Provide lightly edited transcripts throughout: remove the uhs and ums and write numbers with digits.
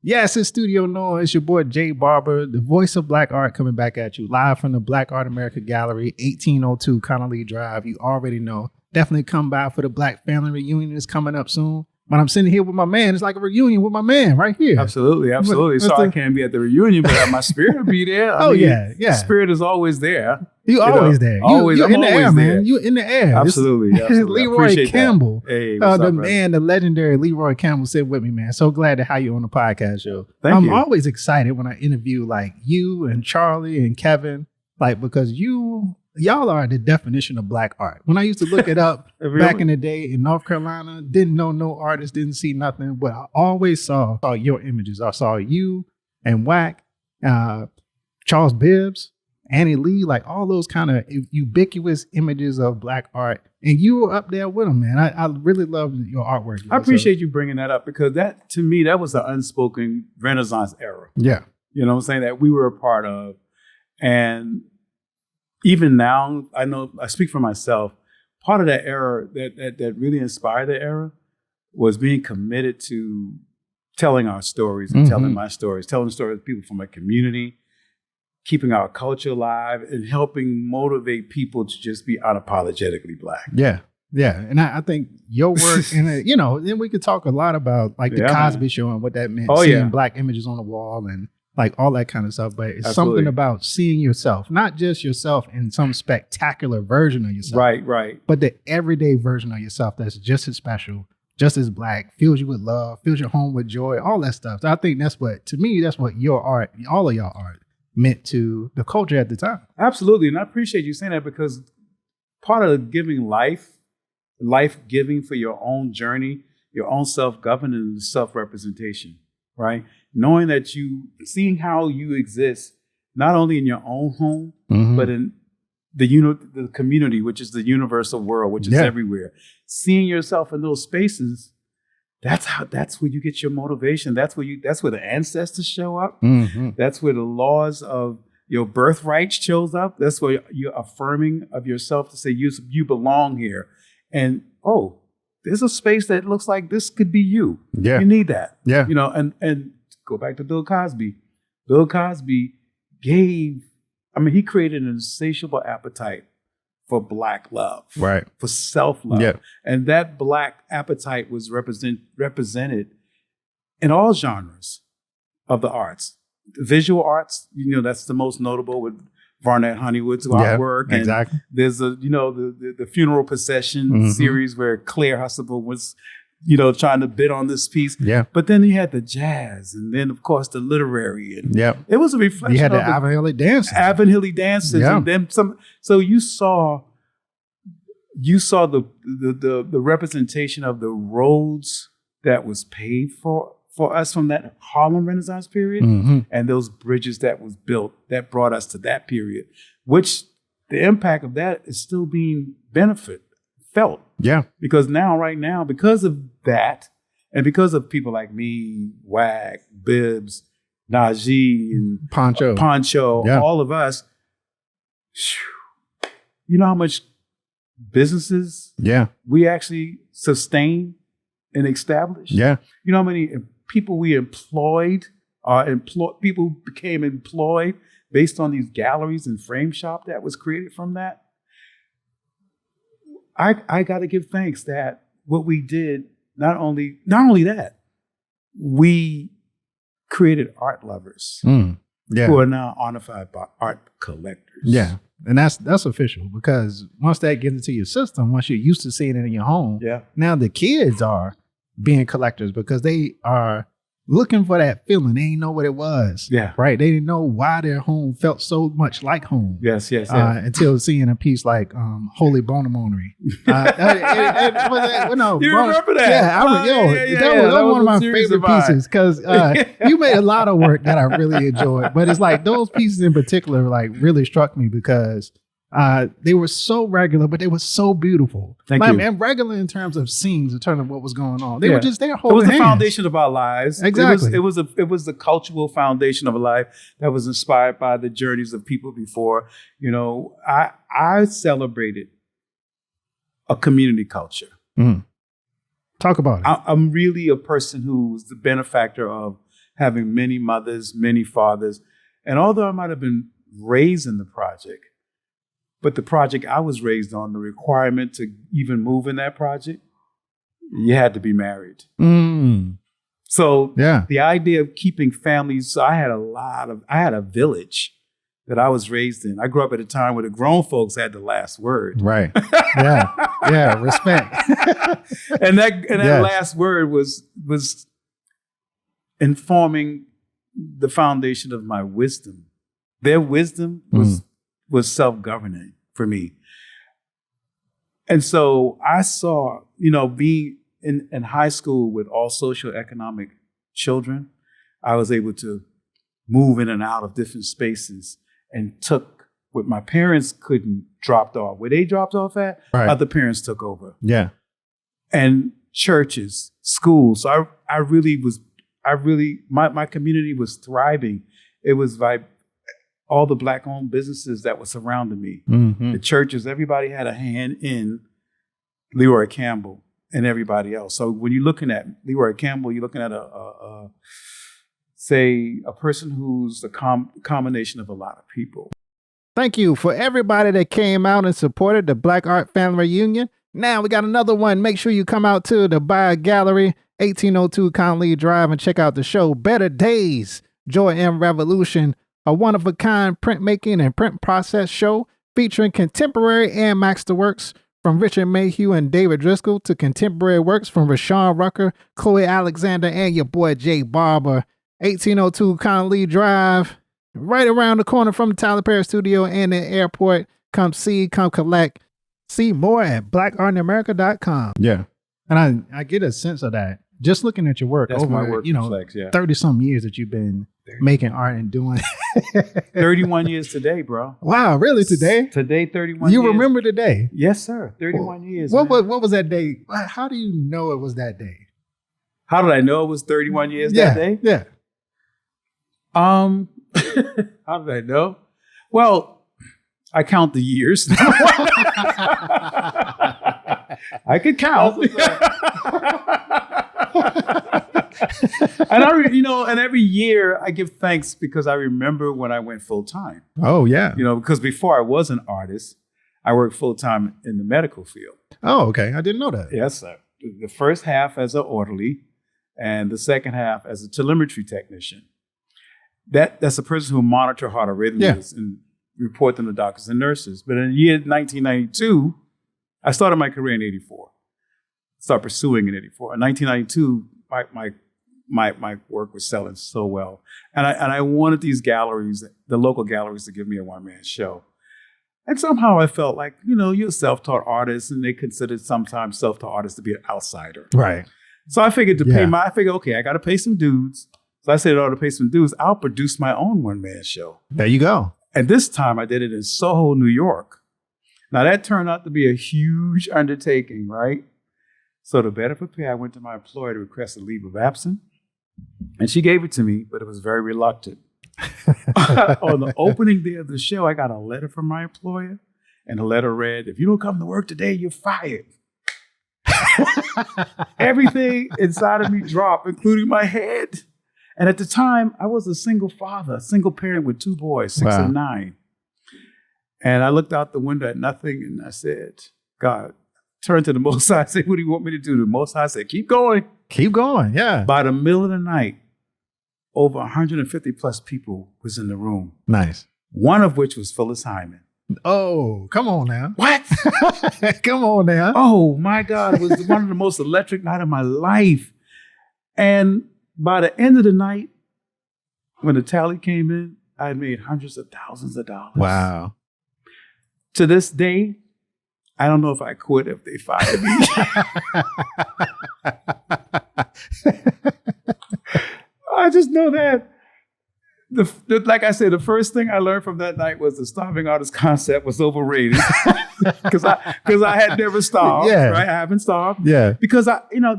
Yes, it's Studio Noize. It's your boy Jay Barber, the voice of Black Art, coming back at you live from the Black Art America Gallery, 1802 Connolly Drive. You already know. Definitely come by for the Black Family Reunion. It's coming up soon. But I'm sitting here with my man. It's like a reunion with my man right here. Absolutely. I can't be at the reunion, but my spirit will be there. I mean, yeah. Spirit is always there. You always there. You're in the air, man. You're in the air. Absolutely. Leroy Campbell. Hey, the legendary Leroy Campbell sitting with me, man. So glad to have you on the podcast show. Thank you. I'm always excited when I interview like you and Charlie and Kevin, like because y'all are the definition of Black art. When I used to look it up back in the day in North Carolina, didn't know no artists, didn't see nothing, but I always saw your images. I saw you and Wack, Charles Bibbs, Annie Lee, like all those kind of ubiquitous images of Black art. And you were up there with them, man. I really love your artwork. I appreciate you bringing that up because that, to me, that was the unspoken Renaissance era. Yeah. You know what I'm saying? That we were a part of. And even now, I know I speak for myself. Part of that era that really inspired the era was being committed to telling our stories and telling my stories, telling stories of people from my community, keeping our culture alive, and helping motivate people to just be unapologetically Black. Yeah. Yeah. And I think your work, and then we could talk a lot about like the Cosby Show and what that meant, seeing Black images on the wall and like all that kind of stuff. But it's something about seeing yourself, not just yourself in some spectacular version of yourself. Right. But the everyday version of yourself that's just as special, just as Black, fills you with love, fills your home with joy, all that stuff. So I think that's what your art, all of y'all art, meant to the culture at the time. Absolutely. And I appreciate you saying that because part of giving life giving for your own journey, your own self-governance, is self-representation, right? Knowing that seeing how you exist, not only in your own home, but in the community, which is the universal world, which is everywhere. Seeing yourself in those spaces, that's where you get your motivation. That's where the ancestors show up. That's where the laws of your birthright shows up. That's where you're affirming of yourself to say you belong here. And there's a space that looks like this could be you. Yeah. You need that. Yeah. And go back to Bill Cosby. Bill Cosby he created an insatiable appetite for Black love, right? For self-love. Yeah. And that Black appetite was represented in all genres of the arts. The visual arts, that's the most notable with Varnett Honeywood's artwork. And exactly. There's the funeral procession series where Claire Huxtable was trying to bid on this piece. Yeah. But then you had the jazz, and then of course the literary. And it was a reflection. You had the Avon Hilly dances. And then some. So you saw the representation of the roads that was paved for us from that Harlem Renaissance period, and those bridges that was built that brought us to that period, which the impact of that is still being felt. Yeah. Because right now, because of that, and because of people like me, Wack, Bibbs, Najee, and Poncho, all of us, you know how much businesses we actually sustain and establish? Yeah. You know how many people we employed, people who became employed based on these galleries and frame shop that was created from that? I got to give thanks that what we did, not only that, we created art lovers who are now honored by art collectors. Yeah. And that's official because once that gets into your system, once you're used to seeing it in your home, now the kids are being collectors because they are looking for that feeling. They didn't know what it was. Yeah. Right. They didn't know why their home felt so much like home. Yes. Until seeing a piece like Holy Bonamonery. You remember that? Yeah. That was one of my favorite pieces because you made a lot of work that I really enjoyed. But it's like those pieces in particular like really struck me because they were so regular, but they were so beautiful. Thank you. And regular in terms of scenes, in terms of what was going on. They were just there holding hands. It was the hands. foundation of our lives. Exactly. It was the cultural foundation of a life that was inspired by the journeys of people before. I celebrated a community culture. Talk about it. I'm really a person who's the benefactor of having many mothers, many fathers. And although I might have been raised in the project, but the project I was raised on, the requirement to even move in that project, you had to be married. So the idea of keeping families, so I had a village that I was raised in. I grew up at a time where the grown folks had the last word. Right. Yeah. Respect. and that last word was informing the foundation of my wisdom. Their wisdom was self-governing for me. And so I saw, being in high school with all socioeconomic children, I was able to move in and out of different spaces and took what my parents couldn't drop off. Where they dropped off at, other parents took over. Yeah. And churches, schools. So my community was thriving. It was like all the Black-owned businesses that were surrounding me. The churches, everybody had a hand in Leroy Campbell and everybody else. So when you're looking at Leroy Campbell, you're looking at a person who's a combination of a lot of people. Thank you for everybody that came out and supported the Black Art Family Reunion. Now we got another one. Make sure you come out to the Buy Gallery, 1802 Conley Drive, and check out the show Better Days, Joy and Revolution, a one-of-a-kind printmaking and print process show featuring contemporary and masterworks from Richard Mayhew and David Driscoll to contemporary works from Rashawn Rucker, Chloe Alexander, and your boy Jay Barber. 1802 Conley Drive, right around the corner from the Tyler Perry Studio and the airport. Come see, come collect. See more at blackartinamerica.com. Yeah. And I get a sense of that. Just looking at your work. That's over, my work reflex, 30-some years that you've been making art and doing. 31 years today, bro. Wow, really today? Today, 31 years. You remember the day? Yes, sir. 31 years. What was that day? How do you know it was that day? How did I know it was 31 years that day? Yeah. How did I know? Well, I count the years. I could count. And every year I give thanks because I remember when I went full time. Oh, yeah. Because before I was an artist, I worked full time in the medical field. Oh, okay. I didn't know that. Yes, sir. The first half as an orderly and the second half as a telemetry technician. That's a person who monitor heart arrhythmias and report them to doctors and nurses. But in the year 1992, I started my career in 84. Started pursuing in 84. In 1992, my work was selling so well. And I wanted these galleries, the local galleries, to give me a one-man show. And somehow I felt like, you're a self-taught artist, and they considered sometimes self-taught artists to be an outsider. Right. So I figured okay, I got to pay some dues. So I said, in order to pay some dues, I'll produce my own one-man show. There you go. And this time I did it in Soho, New York. Now that turned out to be a huge undertaking, right? So to better prepare, I went to my employer to request a leave of absence. And she gave it to me, but it was very reluctant. On the opening day of the show, I got a letter from my employer. And the letter read, "If you don't come to work today, you're fired." Everything inside of me dropped, including my head. And at the time, I was a single father, a single parent with two boys, 6 and 9. And I looked out the window at nothing, and I said, God, turned to the Most High, I said, what do you want me to do? The Most High said, keep going. Keep going, yeah. By the middle of the night, over 150 plus people was in the room. Nice. One of which was Phyllis Hyman. Oh, come on now. What? Come on now. Oh, my God. It was one of the most electric nights of my life. And by the end of the night, when the tally came in, I had made hundreds of thousands of dollars. Wow. To this day, I don't know if I quit if they fired me. I just know that, like I said, the first thing I learned from that night was the starving artist concept was overrated. Because I had never starved, right? I haven't starved. Yeah. Because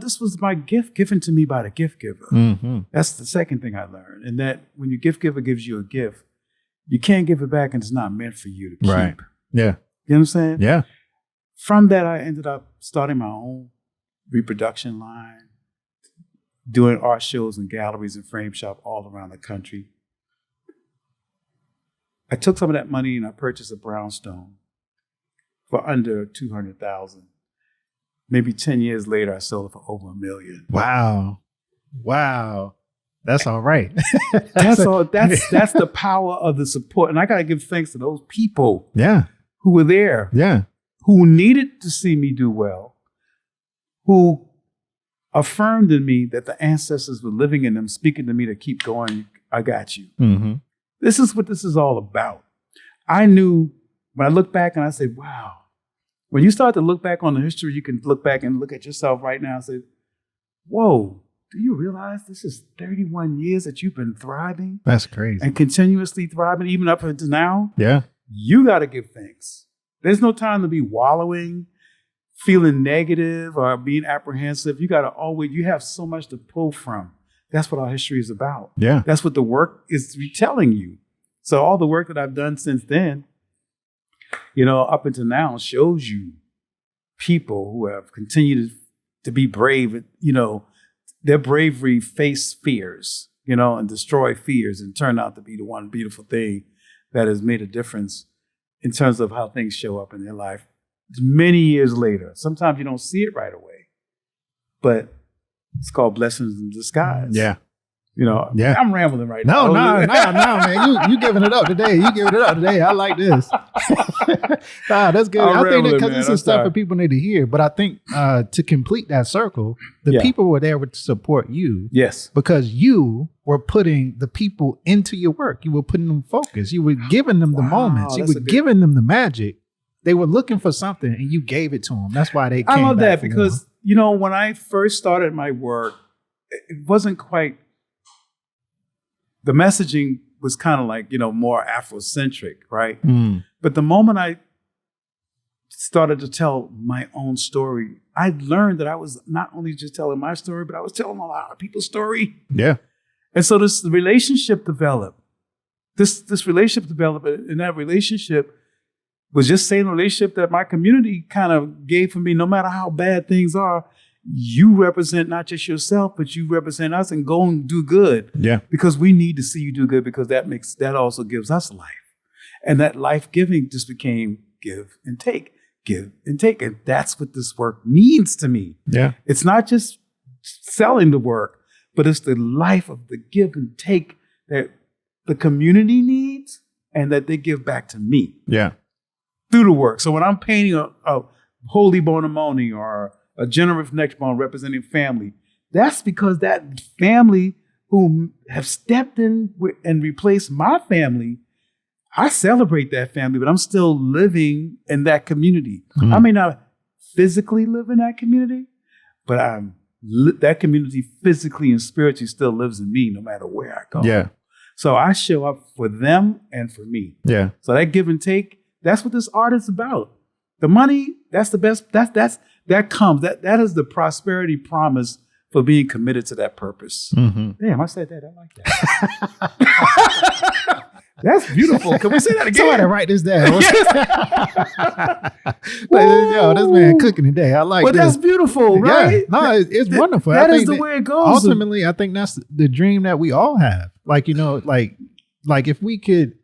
this was my gift given to me by the gift giver. Mm-hmm. That's the second thing I learned. And that when your gift giver gives you a gift, you can't give it back and it's not meant for you to keep. Right. Yeah. You know what I'm saying? Yeah. From that, I ended up starting my own reproduction line, doing art shows and galleries and frame shop all around the country. I took some of that money and I purchased a brownstone for under $200,000. Maybe 10 years later, I sold it for over $1 million. Wow. That's all right. That's all. That's the power of the support. And I got to give thanks to those people who were there, who needed to see me do well, who affirmed in me that the ancestors were living in them, speaking to me to keep going. I got you. Mm-hmm. This is what this is all about. I knew when I look back and I say, wow, when you start to look back on the history, you can look back and look at yourself right now and say, whoa, do you realize this is 31 years that you've been thriving? That's crazy. And continuously thriving, even up until now? Yeah. You got to give thanks. There's no time to be wallowing, feeling negative or being apprehensive. You have so much to pull from. That's what our history is about. Yeah. That's what the work is telling you. So all the work that I've done since then, up until now shows you people who have continued to be brave, their bravery face fears, and destroy fears and turn out to be the one beautiful thing that has made a difference in terms of how things show up in their life many years later. Sometimes you don't see it right away, but it's called blessings in disguise. Yeah. I'm rambling right now. No, man. You giving it up today. I like this. That's good. I think that because this is stuff that people need to hear. But I think to complete that circle, the people were there to support you. Yes. Because you were putting the people into your work. You were putting them focus. You were giving them the moments. You were giving them the magic. They were looking for something and you gave it to them. That's why they came back. I love that because, when I first started my work, it wasn't quite, the messaging was kind of like, more Afrocentric, right? Mm. But the moment I started to tell my own story, I learned that I was not only just telling my story, but I was telling a lot of people's story. Yeah. And so this relationship developed. This relationship developed, and that relationship was just saying a relationship that my community kind of gave for me. No matter how bad things are, you represent not just yourself, but you represent us, and go and do good. Yeah. Because we need to see you do good, because that also gives us life. And that life giving just became give and take. And that's what this work means to me. Yeah. It's not just selling the work, but it's the life of the give and take that the community needs and that they give back to me. Yeah. Through the work. So when I'm painting a holy bonamoni or a generous neck bone representing family, that's because that family who have stepped in and replaced my family, I celebrate that family, but I'm still living in that community. Mm. I may not physically live in that community, but that community physically and spiritually still lives in me no matter where I go. Yeah. So I show up for them and for me. Yeah. So that give and take, that's what this art is about. The money, that's the best, that comes, that is the prosperity promise for being committed to that purpose. Mm-hmm. Damn, I said that. I like that. That's beautiful. Can we say that again? Somebody write this down. Yo, this man cooking today. I like this. But that's beautiful, right? Yeah. No, it's wonderful. That is the way it goes. Ultimately, I think that's the dream that we all have. Like, if we could,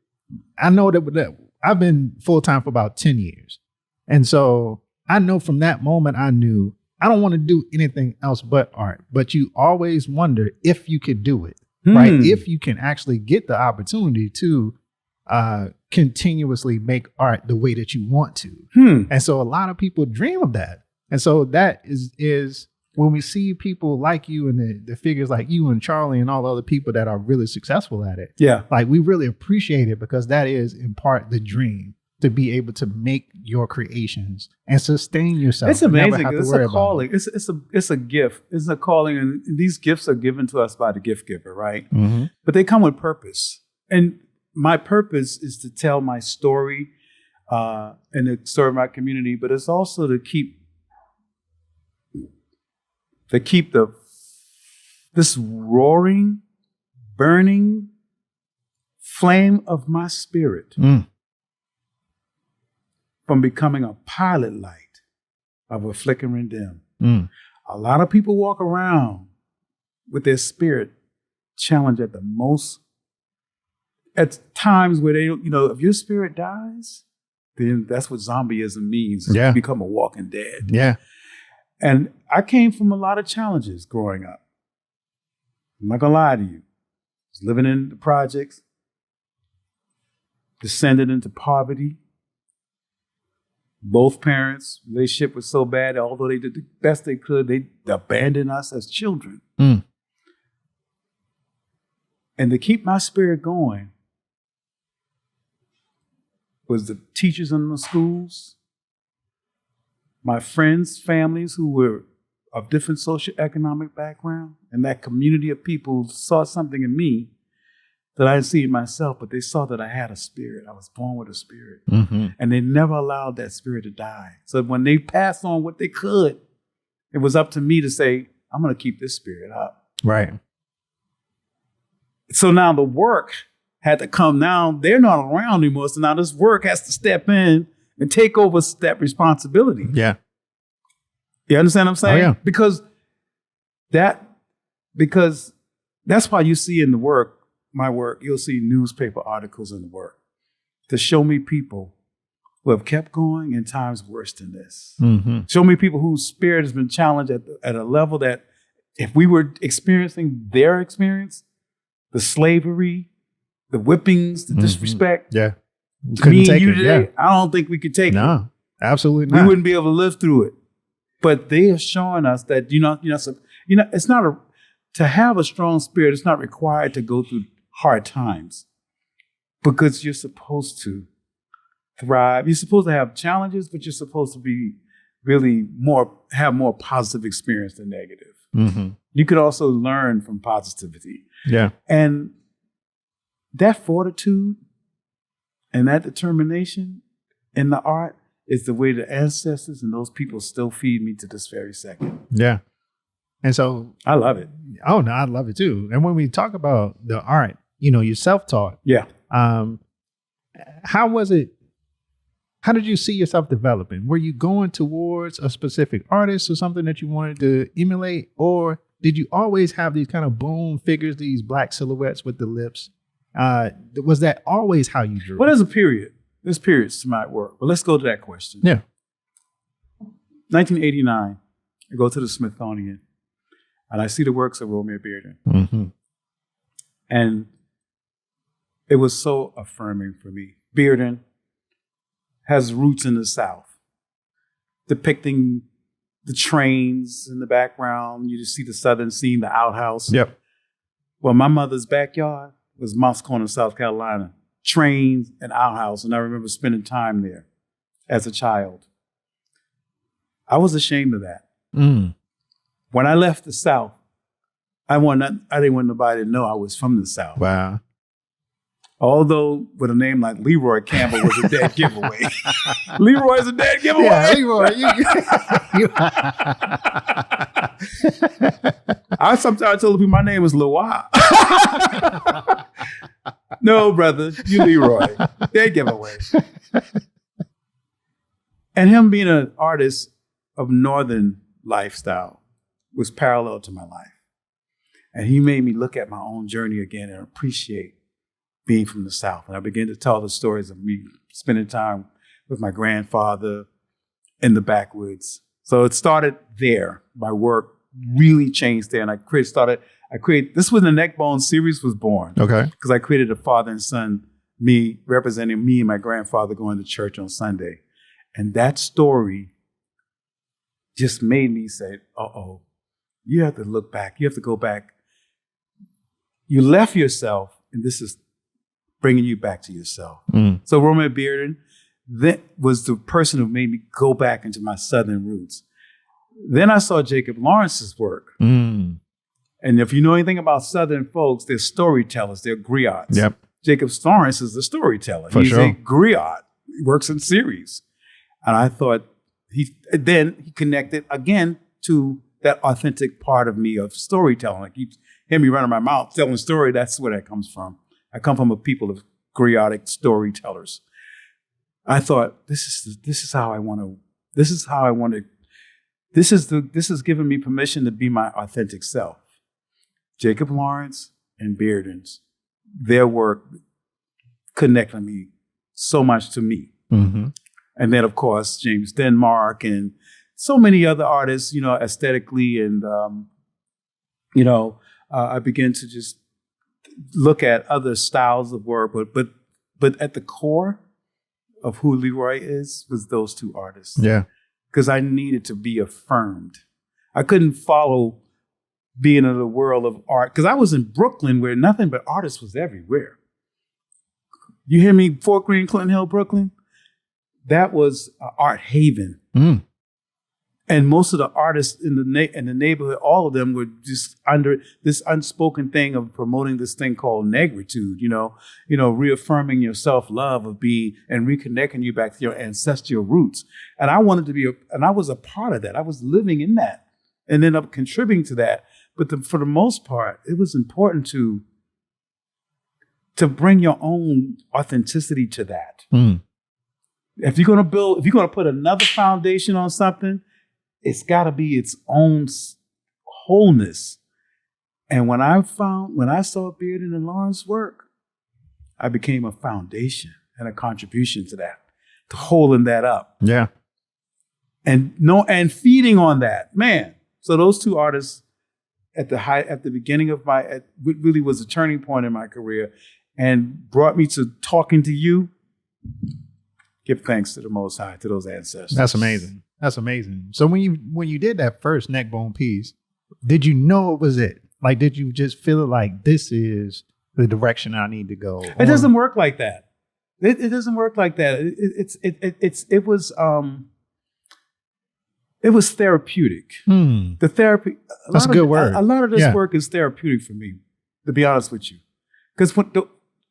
I know that I've been full-time for about 10 years. And so I know from that moment, I knew I don't want to do anything else but art. But you always wonder if you could do it, right? If you can actually get the opportunity to continuously make art the way that you want to. And so a lot of people dream of that. And so that is when we see people like you and the figures like you and Charlie and all the other people that are really successful at it. Yeah. Like, we really appreciate it because that is in part the dream, to be able to make your creations and sustain yourself. It's amazing. It's a calling. It's a gift. It's a calling. And these gifts are given to us by the gift giver, right? Mm-hmm. But they come with purpose. And my purpose is to tell my story and to serve my community, but it's also to keep this roaring, burning flame of my spirit from becoming a pilot light of a flickering dim. A lot of people walk around with their spirit challenged at the most. At times where they don't, if your spirit dies, then that's what zombieism means. Yeah. You become a walking dead. Yeah. And I came from a lot of challenges growing up. I'm not gonna lie to you. I was living in the projects, descended into poverty. Both parents' relationship was so bad, although they did the best they could, they abandoned us as children. Mm. And to keep my spirit going was the teachers in the schools, my friends, families who were of different socioeconomic background, and that community of people saw something in me that I didn't see in myself, but they saw that I had a spirit. I was born with a spirit. Mm-hmm. And they never allowed that spirit to die. So when they passed on what they could, it was up to me to say, I'm going to keep this spirit up. Right. So now the work had to come. Now they're not around anymore. So now this work has to step in and take over that responsibility. Yeah. You understand what I'm saying? Oh, yeah. Because that's why you see in the work, my work, you'll see newspaper articles in the work to show me people who have kept going in times worse than this. Mm-hmm. Show me people whose spirit has been challenged at a level that if we were experiencing their experience, the slavery, the whippings, the disrespect, Yeah. me and you today, I don't think we could take it. No, absolutely not. We wouldn't be able to live through it. But they are showing us that it's not to have a strong spirit. It's not required to go through hard times, because you're supposed to thrive. You're supposed to have challenges, but you're supposed to be really have more positive experience than negative. Mm-hmm. You could also learn from positivity. Yeah. And that fortitude and that determination in the art is the way the ancestors and those people still feed me to this very second. Yeah. And so I love it. Oh no, I love it too. And when we talk about the art, you're self-taught. Yeah. How was it? How did you see yourself developing? Were you going towards a specific artist or something that you wanted to emulate? Or did you always have these kind of bone figures, these black silhouettes with the lips? Was that always how you drew? Well, there's a period. There's periods to my work. But let's go to that question. Yeah. 1989, I go to the Smithsonian and I see the works of Romare Bearden. Mm-hmm. And it was so affirming for me. Bearden has roots in the South, depicting the trains in the background. You just see the Southern scene, the outhouse. Yep. Well, my mother's backyard was Moss Corner, South Carolina. Trains and outhouse. And I remember spending time there as a child. I was ashamed of that. Mm. When I left the South, I didn't want nobody to know I was from the South. Wow. Although with a name like Leroy Campbell was a dead giveaway. Leroy's a dead giveaway. Yeah, Leroy. I sometimes tell people my name is Leroy. No, brother, you Leroy. Dead giveaway. And him being an artist of Northern lifestyle was parallel to my life. And he made me look at my own journey again and appreciate being from the South. And I began to tell the stories of me spending time with my grandfather in the backwoods. So it started there. My work really changed there. And I created, this was when the Neckbone series was born. Okay. Because I created a father and son, me representing me and my grandfather going to church on Sunday. And that story just made me say, uh-oh, you have to look back. You have to go back. You left yourself, and this is bringing you back to yourself. Mm. So Romare Bearden, that was the person who made me go back into my Southern roots. Then I saw Jacob Lawrence's work. Mm. And if you know anything about Southern folks, they're storytellers. They're griots. Yep. Jacob Lawrence is a storyteller. For He's sure. a griot. He works in series. And I thought he connected again to that authentic part of me of storytelling. Like you hear me running my mouth telling a story, that's where that comes from. I come from a people of griotic storytellers. I thought, this is giving me permission to be my authentic self. Jacob Lawrence and Bearden's, their work connected me so much to me. Mm-hmm. And then, of course, James Denmark and so many other artists, aesthetically. And, I began to just look at other styles of work. But at the core of who Leroy is was those two artists. Yeah. Because I needed to be affirmed. I couldn't follow being in the world of art. Because I was in Brooklyn where nothing but artists was everywhere. You hear me? Fort Greene, Clinton Hill, Brooklyn? That was an art haven. Mm. And most of the artists in the neighborhood, all of them were just under this unspoken thing of promoting this thing called negritude, reaffirming your self-love of being and reconnecting you back to your ancestral roots. And I wanted to be, and I was a part of that. I was living in that and ended up contributing to that. But for the most part, it was important to bring your own authenticity to that. Mm. If you're going to put another foundation on something, it's got to be its own wholeness. And when I saw Bearden and Lawrence's work, I became a foundation and a contribution to that, to holding that up. Yeah. And feeding on that, man. So those two artists at the beginning of really was a turning point in my career and brought me to talking to you. Give thanks to the Most High, to those ancestors. That's amazing. That's amazing. So when you did that first neck bone piece, did you know it was it? Like, did you just feel like this is the direction I need to go? It doesn't work like that. It doesn't work like that. It was therapeutic. The therapy. That's a good word. A lot of this work is therapeutic for me, to be honest with you, because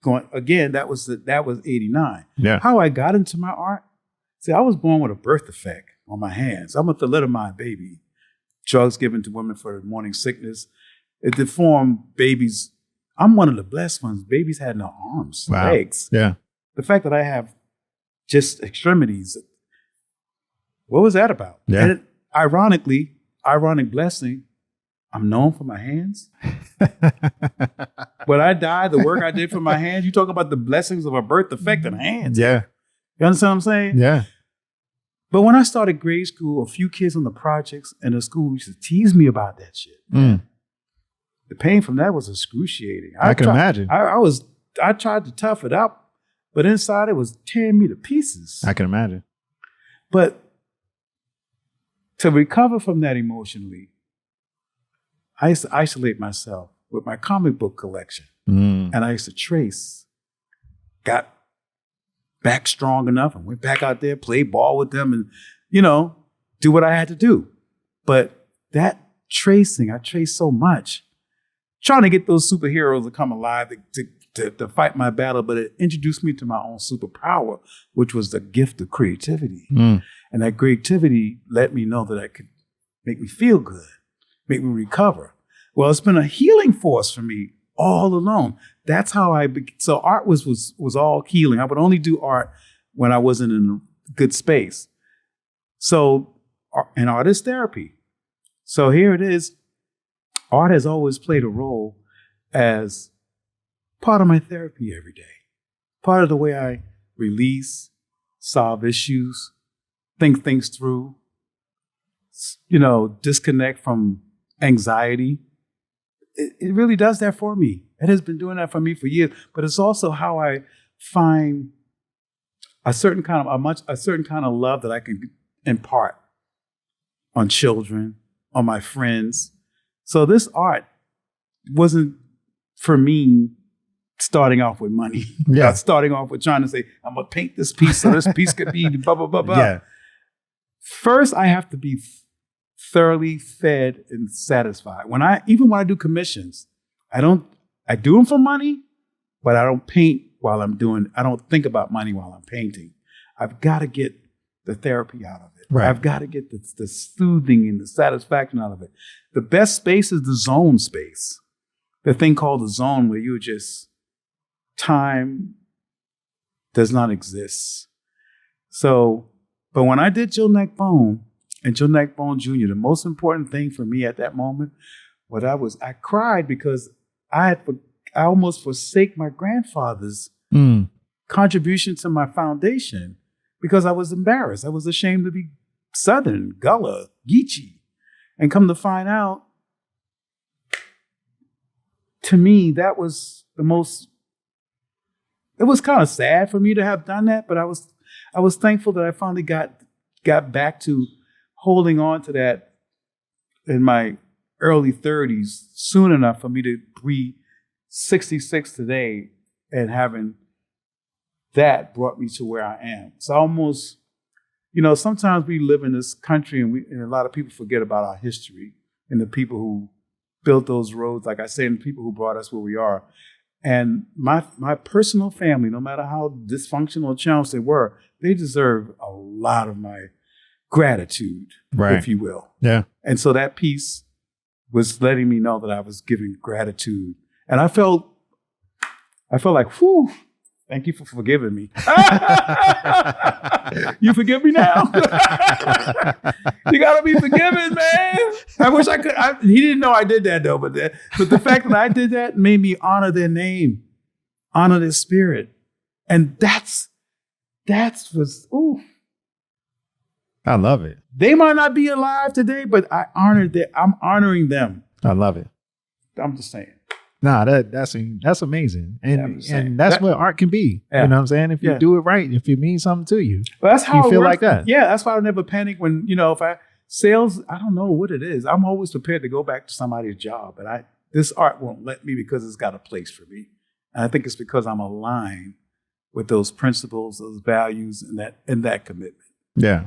that was 89. Yeah. How I got into my art. See, I was born with a birth defect on my hands. I'm a thalidomide baby. Drugs given to women for morning sickness. It deformed babies. I'm one of the blessed ones. Babies had no arms, legs. Yeah. The fact that I have just extremities. What was that about? Yeah. And ironic blessing, I'm known for my hands. When I die, the work I did for my hands, you talk about the blessings of a birth defect in hands. Yeah. You understand what I'm saying? Yeah. But when I started grade school, a few kids on the projects in the school used to tease me about that shit. Mm. The pain from that was excruciating. I can imagine. I tried to tough it up, but inside it was tearing me to pieces. I can imagine. But to recover from that emotionally, I used to isolate myself with my comic book collection. And I used to trace. Got back strong enough and went back out there, played ball with them and, do what I had to do. But that tracing, I traced so much. Trying to get those superheroes to come alive to fight my battle, but it introduced me to my own superpower, which was the gift of creativity. And that creativity let me know that I could make me feel good, make me recover. Well, it's been a healing force for me all along. That's how so art was all healing. I would only do art when I wasn't in a good space. So, and art is therapy. So here it is. Art has always played a role as part of my therapy every day. Part of the way I release, solve issues, think things through, disconnect from anxiety. It really does that for me. It has been doing that for me for years, but it's also how I find a certain kind of love that I can impart on children, on my friends. So this art wasn't for me starting off with money. Yeah. Starting off with trying to say, I'm going to paint this piece so this piece could be blah, blah, blah, blah. Yeah. First, I have to be thoroughly fed and satisfied. Even when I do commissions, I do them for money, but I don't paint I don't think about money while I'm painting. I've got to get the therapy out of it. Right. I've got to get the soothing and the satisfaction out of it. The best space is the zone space. The thing called the zone where time does not exist. So, but when I did Joe Neck Bone and Joe Neck Bone Jr., the most important thing for me at that moment But I cried because I almost forsake my grandfather's contribution to my foundation because I was embarrassed. I was ashamed to be Southern Gullah, Geechee. And come to find out, to me, that was the most, it was kind of sad for me to have done that, but I was thankful that I finally got back to holding on to that in my early 30s soon enough for me to be 66 today, and having that brought me to where I am. So almost, sometimes we live in this country and a lot of people forget about our history and the people who built those roads, like I say, and the people who brought us where we are. And my personal family, no matter how dysfunctional or challenged they were, they deserve a lot of my gratitude, if you will. Yeah. And so that piece was letting me know that I was giving gratitude. And I felt like, whew, thank you for forgiving me. You forgive me now? You got to be forgiven, man. I wish I could. He didn't know I did that, though. But the fact that I did that made me honor their name, honor their spirit. And that was, ooh. I love it. They might not be alive today, but I'm honoring them. I love it. I'm just saying. Nah, that's amazing. And that's what art can be. Yeah. You know what I'm saying? If you do it right, if it means something to you. Well, that's how you feel like that. Yeah, that's why I never panic when, if sales, I don't know what it is. I'm always prepared to go back to somebody's job. And this art won't let me because it's got a place for me. And I think it's because I'm aligned with those principles, those values, and that commitment. Yeah.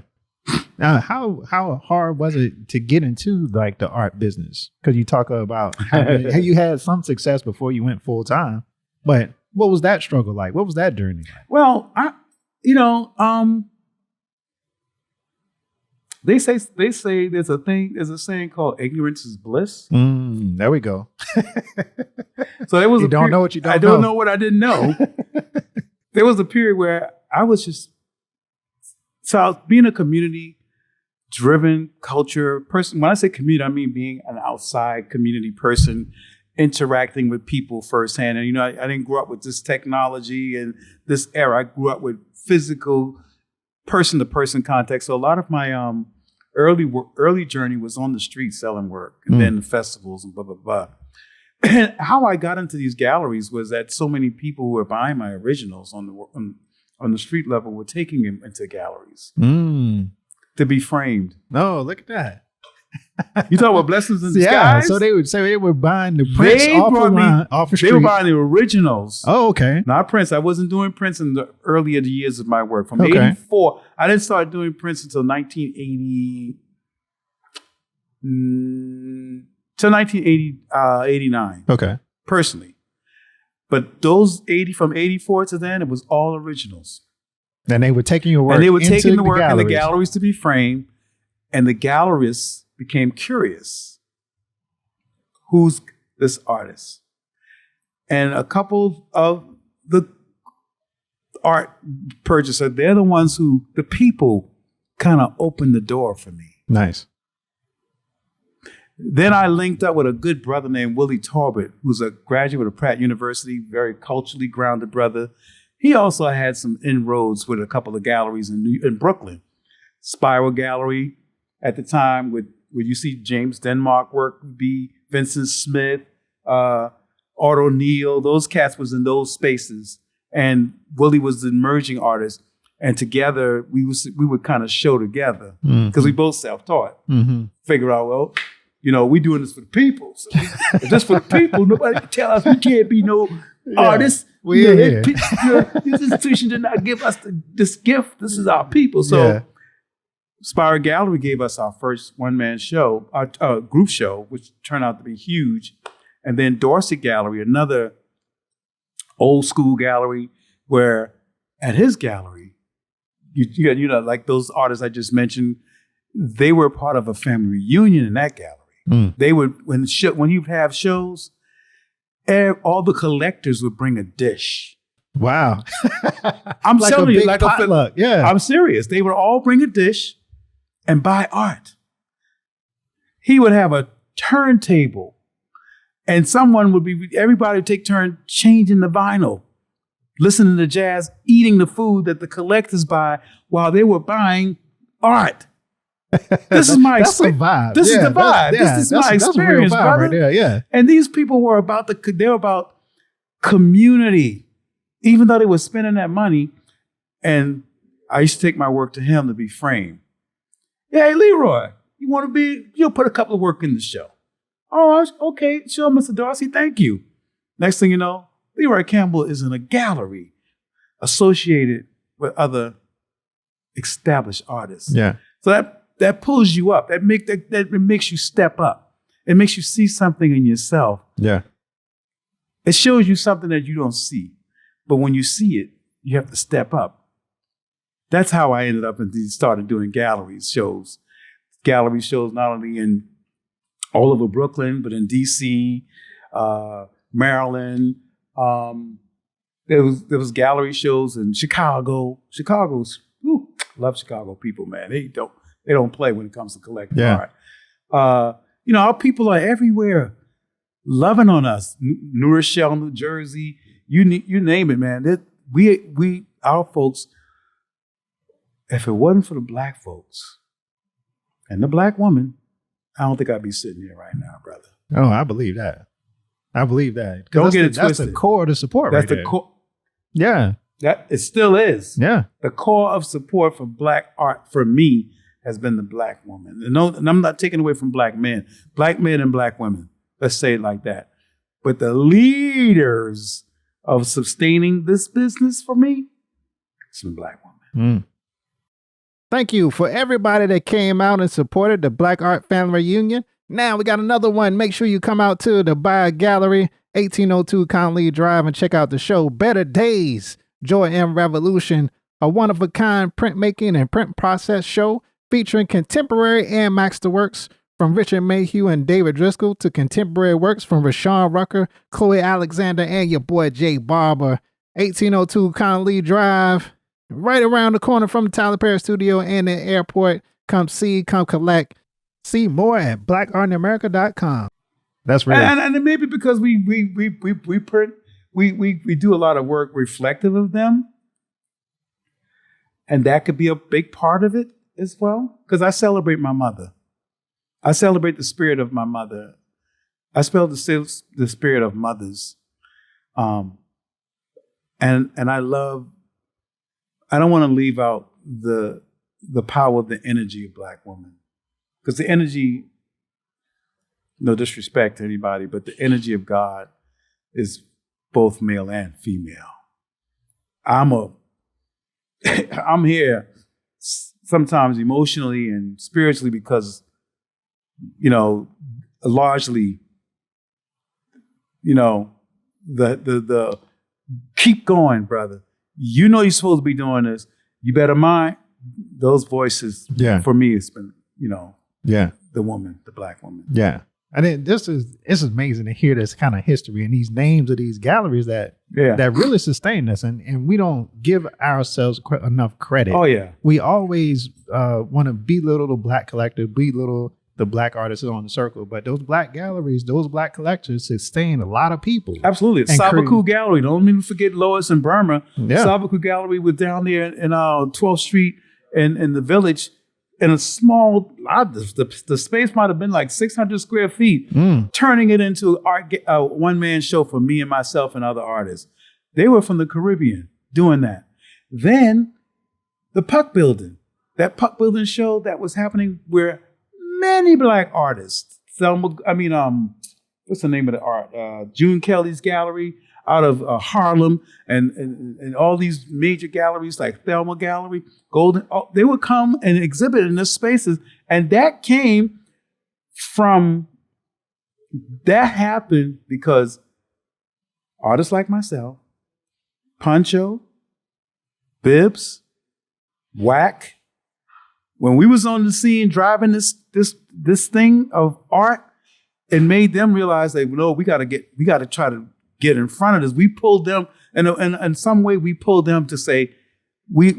Now, how hard was it to get into like the art business? Because you talk about how you had some success before you went full time, but what was that struggle like? What was that journey like? Well, they say there's a saying called ignorance is bliss. There we go. So there was you don't know what you don't know. I don't know what I didn't know. There was a period where I was just being a community-driven culture person. When I say community, I mean being an outside community person, interacting with people firsthand. And I didn't grow up with this technology and this era. I grew up with physical, person-to-person contact. So a lot of my early journey was on the street selling work, and then the festivals and blah blah blah. And how I got into these galleries was that so many people who were buying my originals on the street level were taking them into galleries to be framed. No, look at that. You talk about blessings in disguise? Yeah, so they would say they were buying the prints off the street. They were buying the originals. Oh, okay. Not prints. I wasn't doing prints in the earlier years of my work. From 84, I didn't start doing prints until 1980 till 1989. Okay. Personally. But those from 84 to then, it was all originals. And they were taking your work and they were taking the work galleries. in the galleries to be framed. And the gallerists became curious. Who's this artist? And a couple of the art purchaser, they're the ones the people kind of opened the door for me. Nice. Then I linked up with a good brother named Willie Talbot, who's a graduate of Pratt University, very culturally grounded brother. He also had some inroads with a couple of galleries in Brooklyn. Spiral Gallery at the time, where you see James Denmark work, would be Vincent Smith, Art O'Neill. Those cats was in those spaces. And Willie was the emerging artist. And together, we would kind of show together because we both self-taught. Figure out, well, we doing this for the people. So if this for the people, nobody can tell us we can't be no artists. This institution did not give us this gift. This is our people. So Spiral Gallery gave us our first one-man show, our group show, which turned out to be huge. And then Dorset Gallery, another old school gallery, where at his gallery, like those artists I just mentioned, they were part of a family reunion in that gallery. They would, when you have shows, all the collectors would bring a dish. Wow. I'm telling you, like potluck. Yeah. I'm serious. They would all bring a dish and buy art. He would have a turntable And everybody would take turn changing the vinyl, listening to jazz, eating the food that the collectors buy while they were buying art. This is my experience. Vibe. This is the vibe. This is my experience, brother. Right there, yeah. And these people were about community, even though they were spending that money. And I used to take my work to him to be framed. Hey, Leroy, you'll put a couple of work in the show. Oh, okay, sure, Mr. Darcy, thank you. Next thing you know, Leroy Campbell is in a gallery associated with other established artists. Yeah. So that pulls you up. That makes you step up. It makes you see something in yourself. Yeah. It shows you something that you don't see. But when you see it, you have to step up. That's how I ended up and started doing gallery shows. Gallery shows not only in all over Brooklyn, but in DC, Maryland. There was gallery shows in Chicago. Love Chicago people, man. They don't play when it comes to collecting art. Our people are everywhere, loving on us. New Rochelle, New Jersey, you name it, man. Our folks. If it wasn't for the black folks and the black woman, I don't think I'd be sitting here right now, brother. Oh, I believe that. Don't get it twisted. That's the core of the support. That's the core. Yeah. That it still is. Yeah. The core of support for black art for me has been the black woman. And I'm not taking away from black men and black women. Let's say it like that. But the leaders of sustaining this business for me, it's been black women. Thank you for everybody that came out and supported the Black Art Family Reunion. Now we got another one. Make sure you come out to the Buy Gallery, 1802 Conley Drive, and check out the show Better Days, Joy and Revolution, a one-of-a-kind printmaking and print process show featuring contemporary and masterworks from Richard Mayhew and David Driscoll to contemporary works from Rashawn Rucker, Chloe Alexander, and your boy Jay Barber. 1802 Conley Drive, right around the corner from the Tyler Perry Studio and the airport. Come see, come collect. See more at blackartinamerica.com. That's right. And maybe because we do a lot of work reflective of them, and that could be a big part of it as well. Because I celebrate my mother. I celebrate the spirit of my mother. I spell the spirit of mothers. And I love. I don't want to leave out the power of the energy of black women. Because the energy, no disrespect to anybody, but the energy of God is both male and female. I'm here sometimes emotionally and spiritually because, largely, the keep going, brother. You're supposed to be doing this. You better mind those voices. Yeah. For me, it's been, the woman, the black woman. Yeah. I mean, it's amazing to hear this kind of history and these names of these galleries that really sustain us. And we don't give ourselves enough credit. Oh, yeah. We always want to belittle the black collector, belittle the black artists on the circle. But those black galleries, those black collectors sustain a lot of people. Absolutely. Sabaku Gallery. Don't even forget Lois and Burma. Yeah. Sabaku Gallery was down there in 12th Street in the Village. In a small, the space might have been like 600 square feet, turning it into a one-man show for me and myself and other artists. They were from the Caribbean doing that. Then the Puck Building, that Puck Building show that was happening where many black artists, what's the name of the art? June Kelly's gallery out of Harlem and all these major galleries like Thelma Gallery, Golden, they would come and exhibit in these spaces. And that happened because artists like myself, Poncho, Bibbs, Whack, when we was on the scene driving this thing of art, it made them realize that, we got to try to get in front of this. We pulled them, and in some way we pulled them to say, we're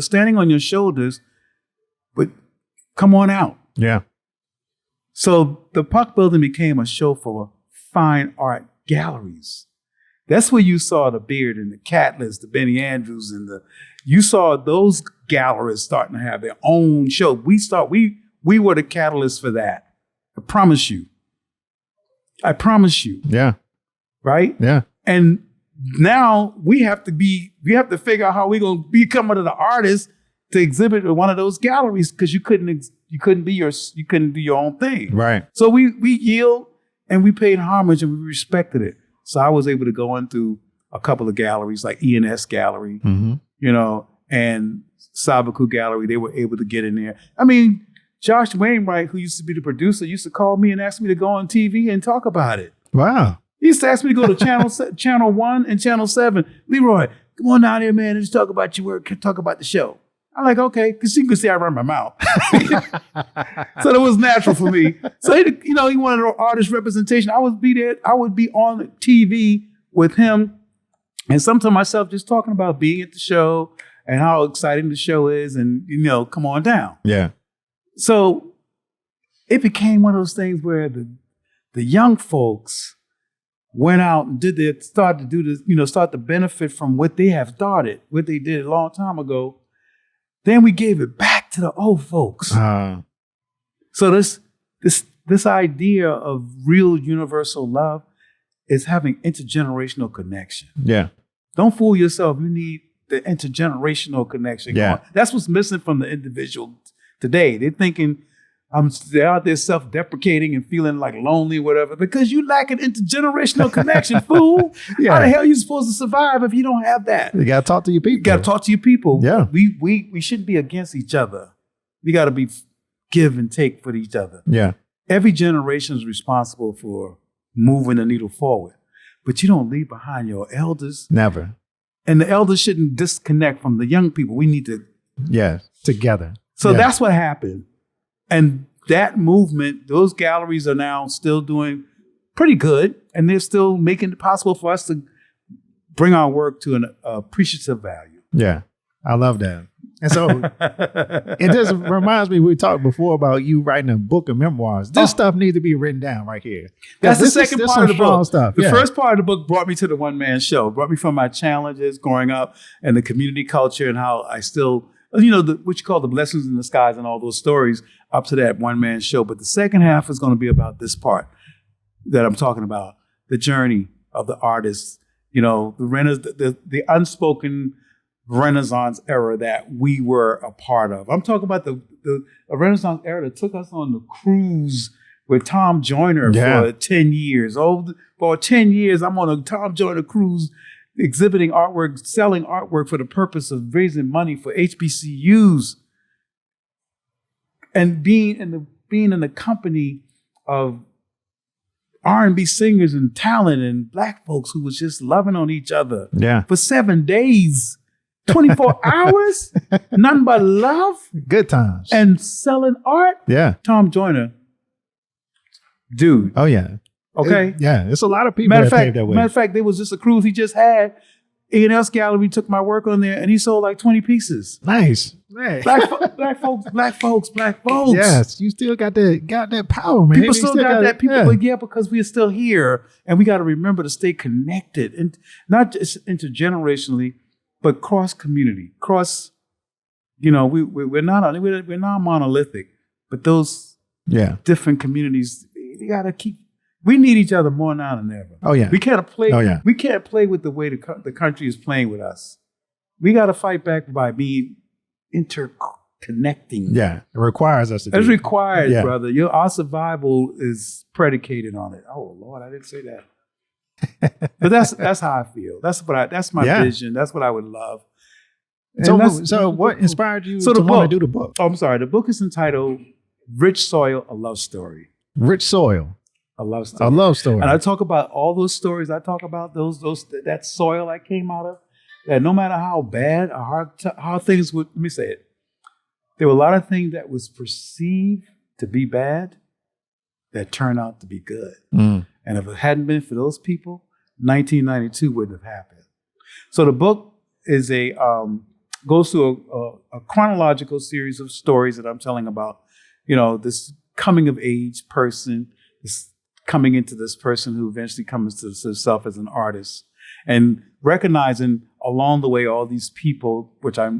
standing on your shoulders, but come on out. Yeah. So the Puck Building became a show for fine art galleries. That's where you saw the Bearden, the Catlins, the Benny Andrews, and you saw those galleries starting to have their own show. We were the catalyst for that. I promise you. Yeah. Right? Yeah. And now we have to figure out how we're gonna become one of the artists to exhibit at one of those galleries, because you couldn't do your own thing. Right. So we yield and we paid homage and we respected it. So I was able to go into a couple of galleries like E&S Gallery, Mm-hmm. And Sabaku Gallery. They were able to get in there. I mean, Josh Wainwright, who used to be the producer, used to call me and ask me to go on TV and talk about it. Wow. He used to ask me to go to Channel 1 and Channel 7. Leroy, come on down here, man, and just talk about your work, talk about the show. I'm like, okay, because you can see I run my mouth. So that was natural for me. So he wanted artist representation. I would be there. I would be on TV with him, and sometimes myself just talking about being at the show and how exciting the show is, and come on down. Yeah. So it became one of those things where the young folks went out and start to benefit from what they have started, what they did a long time ago. Then we gave it back to the old folks. So this idea of real universal love is having intergenerational connection. Yeah. Don't fool yourself. You need the intergenerational connection. Yeah. That's what's missing from the individual today. They're thinking they're out there self-deprecating and feeling like lonely or whatever, because you lack an intergenerational connection, fool. Yeah. How the hell are you supposed to survive if you don't have that? You got to talk to your people. You got to talk to your people. Yeah. We shouldn't be against each other. We got to be give and take for each other. Yeah. Every generation is responsible for moving the needle forward, but you don't leave behind your elders. Never. And the elders shouldn't disconnect from the young people. We need to. Yeah. Together. So that's what happened. And that movement, those galleries are now still doing pretty good, and they're still making it possible for us to bring our work to an appreciative value. Yeah, I love that. And so it just reminds me, we talked before about you writing a book of memoirs. This stuff needs to be written down right here. That's the second part of the book. Stuff. The first part of the book brought me to the one-man show, brought me from my challenges growing up and the community culture and how I still, what you call the blessings in the skies and all those stories up to that one-man show. But the second half is going to be about this part that I'm talking about, the journey of the artists, the unspoken Renaissance era that we were a part of. I'm talking about the Renaissance era that took us on the cruise with Tom Joyner for 10 years. For 10 years, I'm on a Tom Joyner cruise exhibiting artwork, selling artwork for the purpose of raising money for HBCUs. And being in the company of R&B singers and talent and black folks who was just loving on each other for 7 days, 24 hours, nothing but love. Good times. And selling art. Yeah. Tom Joyner, dude. Oh, yeah. Okay. It's a lot of people that paved that way. Matter of fact, there was just a cruise he just had. E&S Gallery took my work on there, and he sold like 20 pieces. Nice. Hey. Black folks. Yes, you still got that power, man. People still got that. Because we are still here, and we got to remember to stay connected, and not just intergenerationally, but cross community, we're not monolithic, but those different communities, you got to keep. We need each other more now than ever. Oh yeah, we can't play. Oh yeah, we can't play with the way the country is playing with us. We got to fight back by being interconnecting. Yeah, it requires us to. It's required, brother. Our survival is predicated on it. Oh Lord, I didn't say that. But that's how I feel. That's my vision. That's what I would love. So what inspired you to want to do the book? Oh, I'm sorry. The book is entitled "Rich Soil: A Love Story." Rich Soil. A love story. A love story. And I talk about all those stories. I talk about that soil I came out of. That no matter how bad or hard how things would, let me say it. There were a lot of things that was perceived to be bad that turned out to be good. And if it hadn't been for those people, 1992 wouldn't have happened. So the book is goes through a chronological series of stories that I'm telling about, this coming of age person, this coming into this person who eventually comes to himself as an artist, and recognizing along the way all these people, which I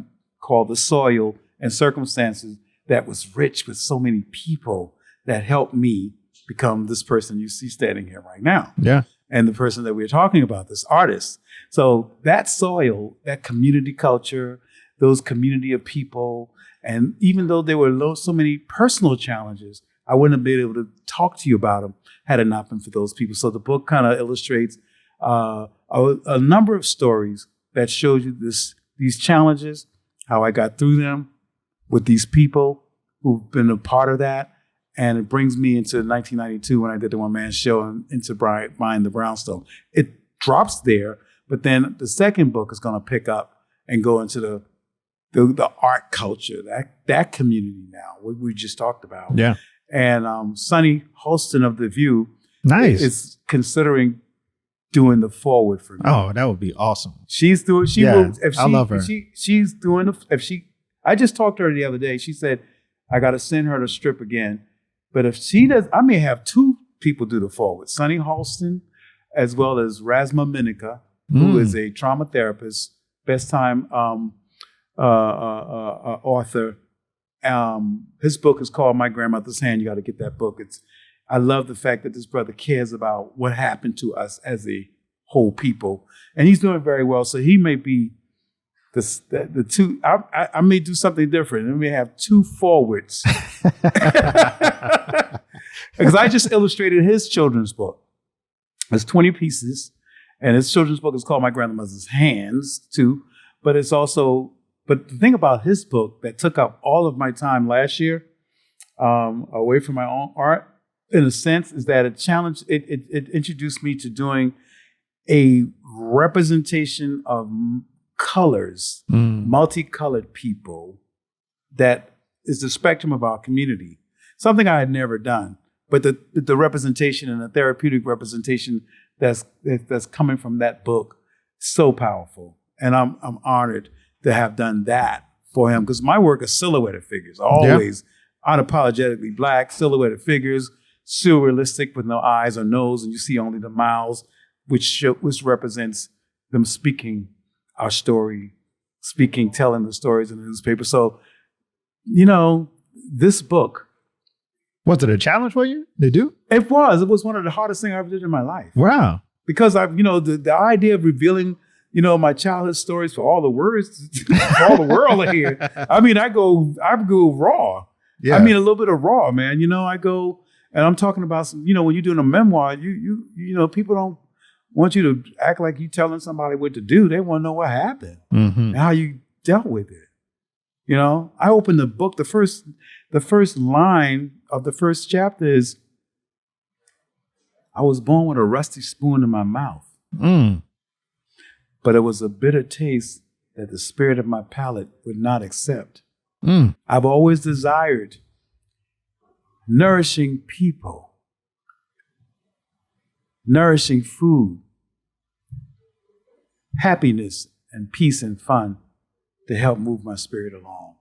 call the soil and circumstances that was rich with so many people that helped me become this person you see standing here right now. Yeah. And the person that we're talking about, this artist. So that soil, that community culture, those community of people, and even though there were so many personal challenges, I wouldn't have been able to talk to you about them had it not been for those people. So the book kind of illustrates a number of stories that shows you these challenges, how I got through them with these people who've been a part of that. And it brings me into 1992 when I did the one-man show and into Buying the Brownstone. It drops there, but then the second book is going to pick up and go into the art culture, that community now, what we just talked about. Yeah. And Sunny Holston of The View is considering doing the forward for me. Oh, that would be awesome. She's doing. I love her. She's doing. I just talked to her the other day. She said I got to send her the strip again. But if she does, I may have two people do the forward: Sunny Holston, as well as Rasma Minica, who is a trauma therapist, best time author. His book is called My Grandmother's Hand. You got to get that book. I love the fact that this brother cares about what happened to us as a whole people, and he's doing very well. So he may be the two. I may do something different. I may have two forwards because I just illustrated his children's book. It's 20 pieces, and his children's book is called My Grandmother's Hands too. But it's also. But the thing about his book that took up all of my time last year, away from my own art, in a sense, is that it introduced me to doing a representation of colors, multicolored people, that is the spectrum of our community. Something I had never done, but the representation and the therapeutic representation that's coming from that book, so powerful, and I'm honored to have done that for him, because my work is silhouetted figures, always unapologetically Black silhouetted figures, surrealistic with no eyes or nose, and you see only the mouths, which represents them speaking our story, telling the stories in the newspaper. So, this book. Was it a challenge for you to do? It was one of the hardest things I ever did in my life. Wow. Because the idea of revealing my childhood stories for all the words, for all the world to hear. I mean, I go raw. Yeah. I mean, a little bit of raw, man. I go, and I'm talking about some, when you're doing a memoir, you people don't want you to act like you telling somebody what to do. They want to know what happened and how you dealt with it. I opened the book. The first line of the first chapter is, I was born with a rusty spoon in my mouth. But it was a bitter taste that the spirit of my palate would not accept. I've always desired nourishing people, nourishing food, happiness and peace and fun to help move my spirit along.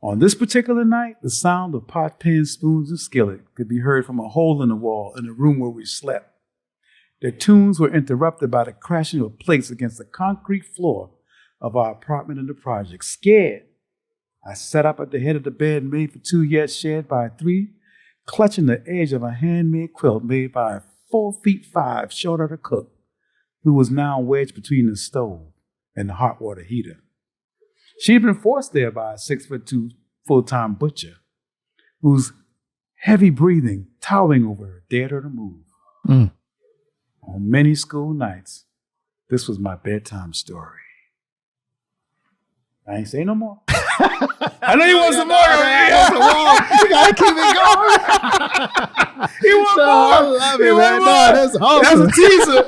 On this particular night, the sound of pot, pans, spoons, and skillet could be heard from a hole in the wall in the room where we slept. Their tunes were interrupted by the crashing of plates against the concrete floor of our apartment in the project. Scared, I sat up at the head of the bed made for two yet shared by three, clutching the edge of a handmade quilt made by a 4'5" short-order cook who was now wedged between the stove and the hot water heater. She had been forced there by a 6'2" full-time butcher whose heavy breathing towering over her dared her to move. On many school nights, this was my bedtime story. I ain't saying no more. I know you want some more. You gotta keep it going. He want more. I love it, man. No, that's awesome. That's a teaser.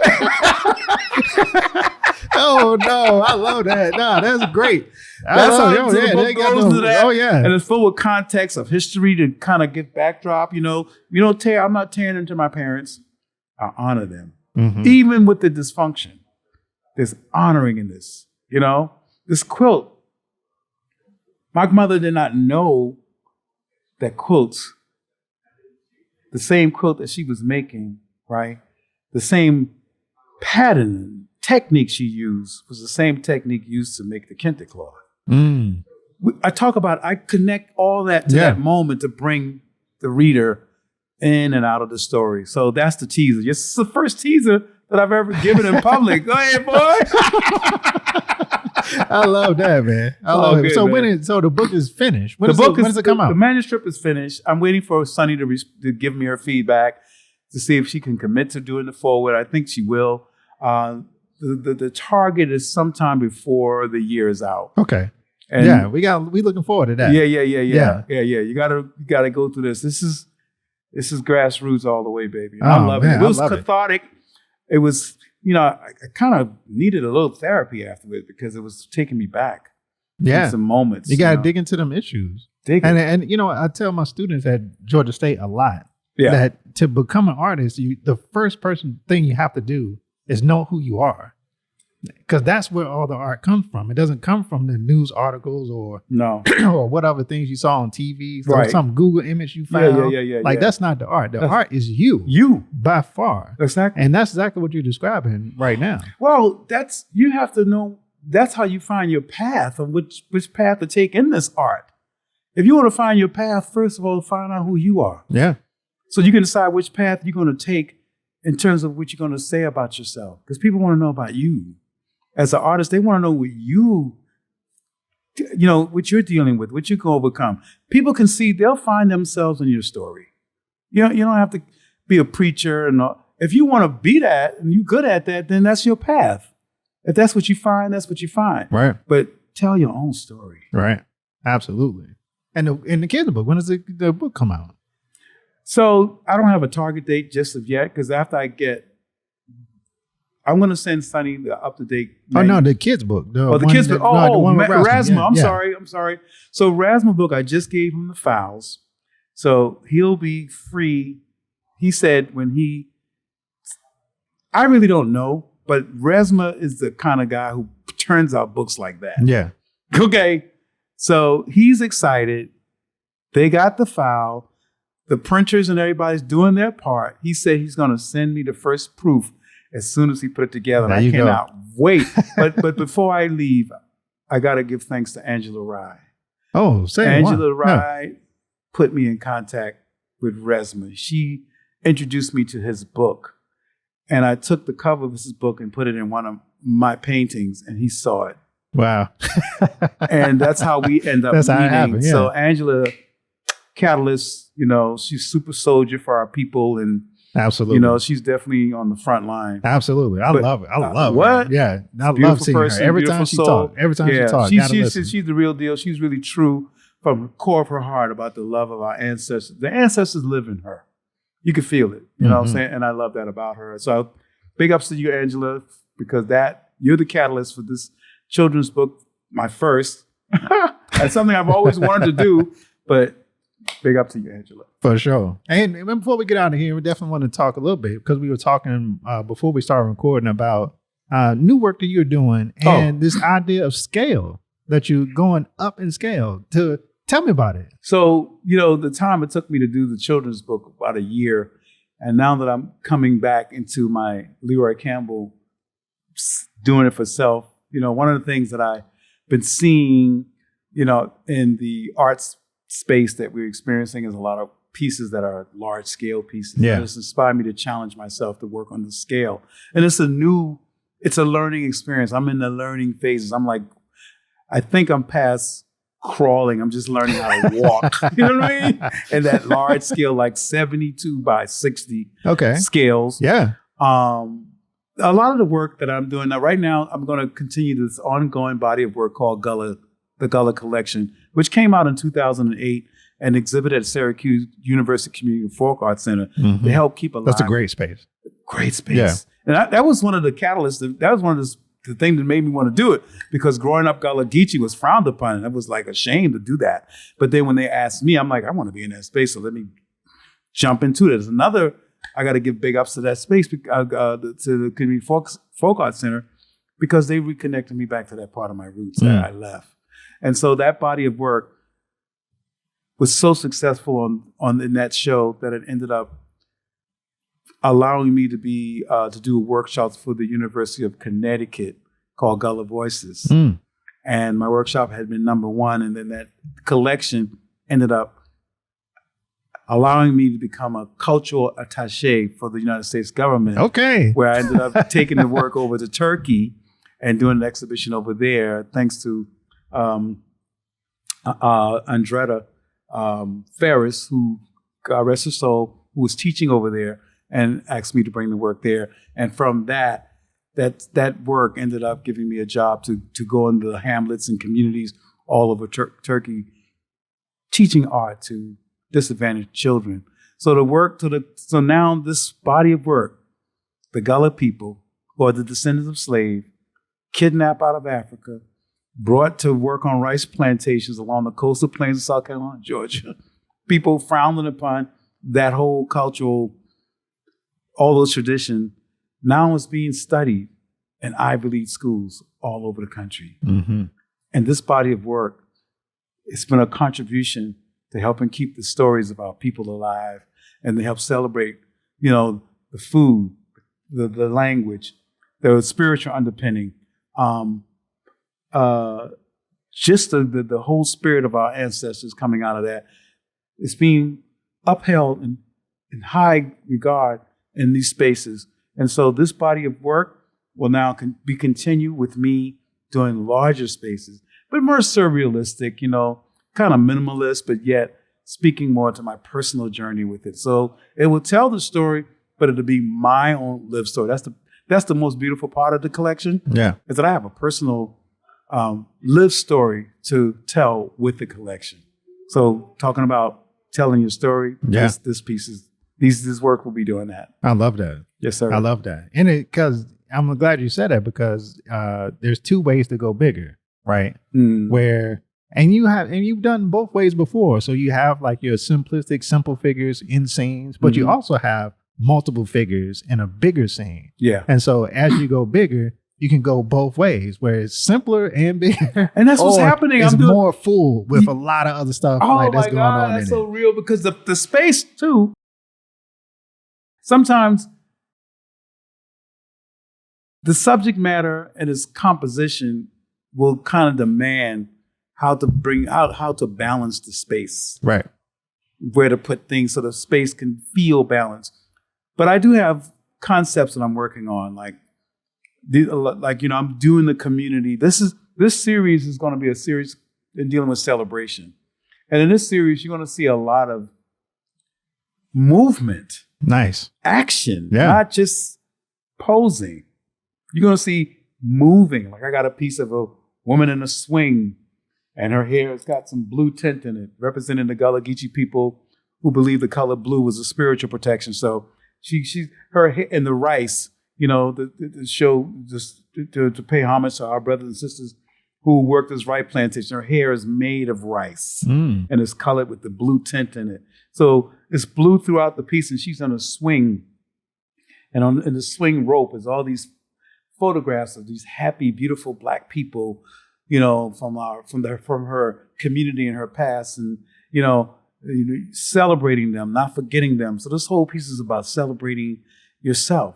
Oh no, I love that. No, that's great. That's how the book goes to that. Oh yeah, and it's full with context of history to kind of give backdrop. I'm not tearing into my parents. I honor them. Even with the dysfunction, there's honoring in this. This quilt, my mother did not know that quilts, the same quilt that she was making, right? The same pattern and technique she used was the same technique used to make the kente cloth. Mm. I connect all that to that moment to bring the reader in and out of the story. So that's the teaser. This is the first teaser that I've ever given in public. Go ahead, boy. I love that, man. I love it. So man. So the book is finished. When does it come out? The manuscript is finished. I'm waiting for Sunny to give me her feedback to see if she can commit to doing the forward. I think she will. The target is sometime before the year is out. Okay. And we looking forward to that. Yeah. You gotta go through this. This is grassroots all the way, baby. I love it. It was cathartic. It was, I kind of needed a little therapy afterwards because it was taking me back. Yeah. Some moments. You gotta dig into them issues. And I tell my students at Georgia State a lot that to become an artist, the first thing you have to do is know who you are. Because that's where all the art comes from. It doesn't come from the news articles or or whatever things you saw on TV or some Google image you found. That's not the art. The art is you. You by far. Exactly. And that's exactly what you're describing right now. Well, you have to know. That's how you find your path of which path to take in this art. If you want to find your path, first of all, find out who you are. Yeah. So you can decide which path you're going to take in terms of what you're going to say about yourself. Because people want to know about you. As an artist, they want to know what what you're dealing with, what you can overcome. People can see, they'll find themselves in your story. You don't have to be a preacher. And if you want to be that and you're good at that, then that's your path. If that's what you find, that's what you find. Right. But tell your own story. Right. Absolutely. And the kids' book, when does the book come out? So I don't have a target date just of yet, because after I'm going to send Sunny the up-to-date. Oh, no, the kids' book. The kids' book. Rasma. I'm sorry. So Rasma book, I just gave him the files. So he'll be free. He said I really don't know, but Rasma is the kind of guy who turns out books like that. Yeah. Okay. So he's excited. They got the file. The printers and everybody's doing their part. He said he's going to send me the first proof as soon as he put it together. I cannot wait. But before I leave, I got to give thanks to Angela Rye. Oh, say Angela Rye put me in contact with Resma. She introduced me to his book. And I took the cover of his book and put it in one of my paintings, and he saw it. Wow. And that's how we end up meeting. How it happened, yeah. So Angela, catalyst, she's super soldier for our people, and absolutely, she's definitely on the front line. Absolutely, I love it. I love what? Her. Yeah, I love seeing her every time she talks. Every time she talks, she's the real deal. She's really true from the core of her heart about the love of our ancestors. The ancestors live in her. You can feel it. You know what I'm saying? And I love that about her. So big ups to you, Angela, because you're the catalyst for this children's book, my first. That's something I've always wanted to do, but big up to you, Angela. For sure. And before we get out of here, we definitely want to talk a little bit, because we were talking before we started recording about new work that you're doing and this idea of scale, that you're going up in scale. Tell me about it. So, the time it took me to do the children's book, about a year. And now that I'm coming back into my Leroy Campbell, doing it for self, one of the things that I've been seeing, in the arts space that we're experiencing is a lot of pieces that are large scale pieces. Yeah. And it's inspired me to challenge myself to work on the scale. And it's a learning experience. I'm in the learning phases. I think I'm past crawling. I'm just learning how to walk. You know what I mean? And that large scale, like 72 by 60 scales. Yeah. A lot of the work that I'm doing now, right now, I'm going to continue this ongoing body of work called the Gullah Collection, which came out in 2008 and exhibited at Syracuse University Community Folk Arts Center to help keep alive. That's a great space. Great space. Yeah. And that was one of the catalysts. That was one of the things that made me want to do it, because growing up, Gullah Geechee was frowned upon. And I was like ashamed to do that. But then when they asked me, I'm like, I want to be in that space. So let me jump into it. There's another, I got to give big ups to that space, to the Community Folk Arts Center, because they reconnected me back to that part of my roots that I left. And so that body of work, was so successful on in that show that it ended up allowing me to be to do workshops for the University of Connecticut called Gullah Voices. And my workshop had been #1, and then that collection ended up allowing me to become a cultural attaché for the United States government. Okay. Where I ended up taking the work over to Turkey and doing an exhibition over there, thanks to Andretta Ferris, who, God rest her soul, who was teaching over there and asked me to bring the work there. And from that work ended up giving me a job to go into the hamlets and communities all over Turkey, teaching art to disadvantaged children. So so now this body of work, the Gullah people, who are the descendants of slaves, kidnapped out of Africa, brought to work on rice plantations along the coastal plains of South Carolina and Georgia, people frowning upon that whole cultural, all those traditions, now is being studied in Ivy League schools all over the country. And this body of work, it's been a contribution to helping keep the stories of our people alive, and to help celebrate, the food, the language, the spiritual underpinning, just the whole spirit of our ancestors coming out of that. It's being upheld in high regard in these spaces. And so this body of work will now be continued with me doing larger spaces, but more surrealistic, kind of minimalist, but yet speaking more to my personal journey with it. So it will tell the story, but it'll be my own lived story. That's the most beautiful part of the collection. Yeah, is that I have a personal lived story to tell with the collection. So talking about telling your story, this work will be doing that. I love that. Yes, sir. I love that. And because I'm glad you said that, because there's two ways to go bigger, right? And you've done both ways before. So you have like your simplistic, simple figures in scenes, but you also have multiple figures in a bigger scene. Yeah. And so as you go bigger, you can go both ways, where it's simpler and bigger. And that's what's happening. It's more full with a lot of other stuff that's going on. That's so real, because the space too, sometimes the subject matter and its composition will kind of demand how to balance the space. Right. Where to put things so the space can feel balanced. But I do have concepts that I'm working on, I'm doing the community. This series is going to be a series in dealing with celebration. And in this series, you're going to see a lot of movement. Nice. Action. Yeah. Not just posing. You're going to see moving. Like I got a piece of a woman in a swing, and her hair has got some blue tint in it, representing the Gullah Geechee people who believe the color blue was a spiritual protection. So her hair in the rice, the show just to pay homage to our brothers and sisters who worked this rice plantation. Her hair is made of rice and it's colored with the blue tint in it. So it's blue throughout the piece, and she's on a swing. And in the swing rope is all these photographs of these happy, beautiful Black people, from her community and her past, and celebrating them, not forgetting them. So this whole piece is about celebrating yourself,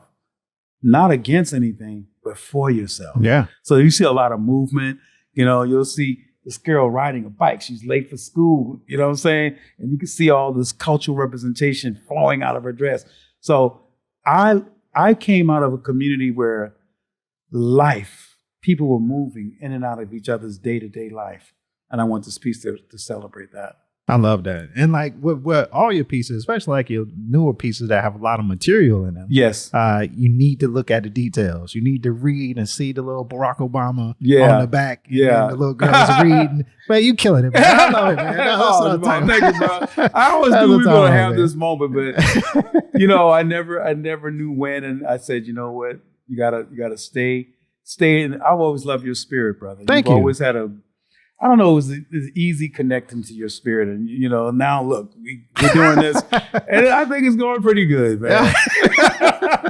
not against anything, but for yourself. Yeah. So you see a lot of movement. You'll see this girl riding a bike. She's late for school. You know what I'm saying? And you can see all this cultural representation flowing out of her dress. So I came out of a community where people were moving in and out of each other's day-to-day life. And I want this piece to celebrate that. I love that. And like with all your pieces, especially like your newer pieces that have a lot of material in them. Yes. You need to look at the details. You need to read and see the little Barack Obama on the back. And the little girl's reading. Man, you killing it, man. I love it, man. Thank you, bro. I always knew we were going to have this moment, but I never knew when. And I said, you know what? You gotta stay. And I've always loved your spirit, brother. You've always had I don't know, it was easy connecting to your spirit. And, now look, we're doing this. And I think it's going pretty good, man.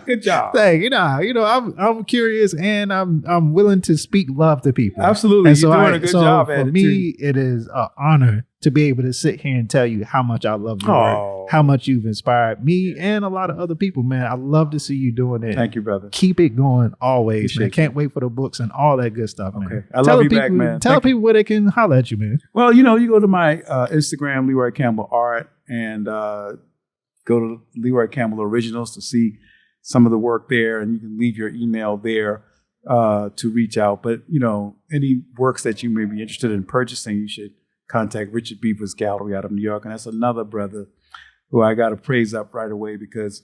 Good job. Thank you. I'm curious and I'm willing to speak love to people. Absolutely. And so You're doing a good job at for it, me, it is an honor to be able to sit here and tell you how much I love your work, how much you've inspired me and a lot of other people, man. I love to see you doing it. Thank you, brother. Keep it going always, Appreciate man. Can't wait for the books and all that good stuff, man. Okay. I love you back, man. Tell people where they can holler at you, man. Well, you go to my Instagram, Leroy Campbell Art, and go to Leroy Campbell Originals to see some of the work there, and you can leave your email there to reach out. But, any works that you may be interested in purchasing, you should contact Richard Beaver's Gallery out of New York. And that's another brother who I got to praise up right away because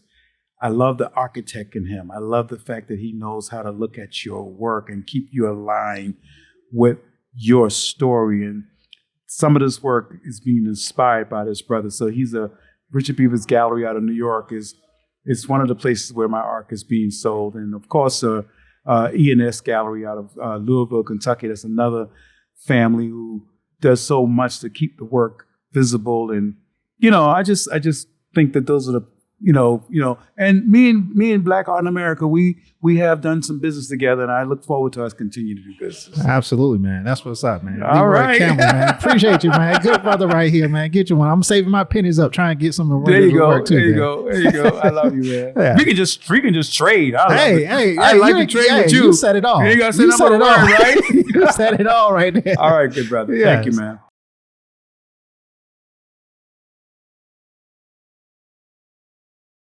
I love the architect in him. I love the fact that he knows how to look at your work and keep you aligned with your story. And some of this work is being inspired by this brother. So Richard Beaver's Gallery out of New York is one of the places where my art is being sold. And of course, E&S Gallery out of Louisville, Kentucky. That's another family who does so much to keep the work visible. And, I just think that those are the, and me and Black Art in America, we have done some business together, and I look forward to us continuing to do business. Absolutely, man. That's what's up, man. All right. Campbell, man. Appreciate you, man. Good brother right here, man. Get you one. I'm saving my pennies up trying to get some of There you go. work too, There you man. go. There you go. I love you, man. Yeah. We can just trade. I like to trade with you. You said it all. You ain't gotta say you nothing said it but all, right? You said it all right there. All right, good brother. Yes. Thank you, man.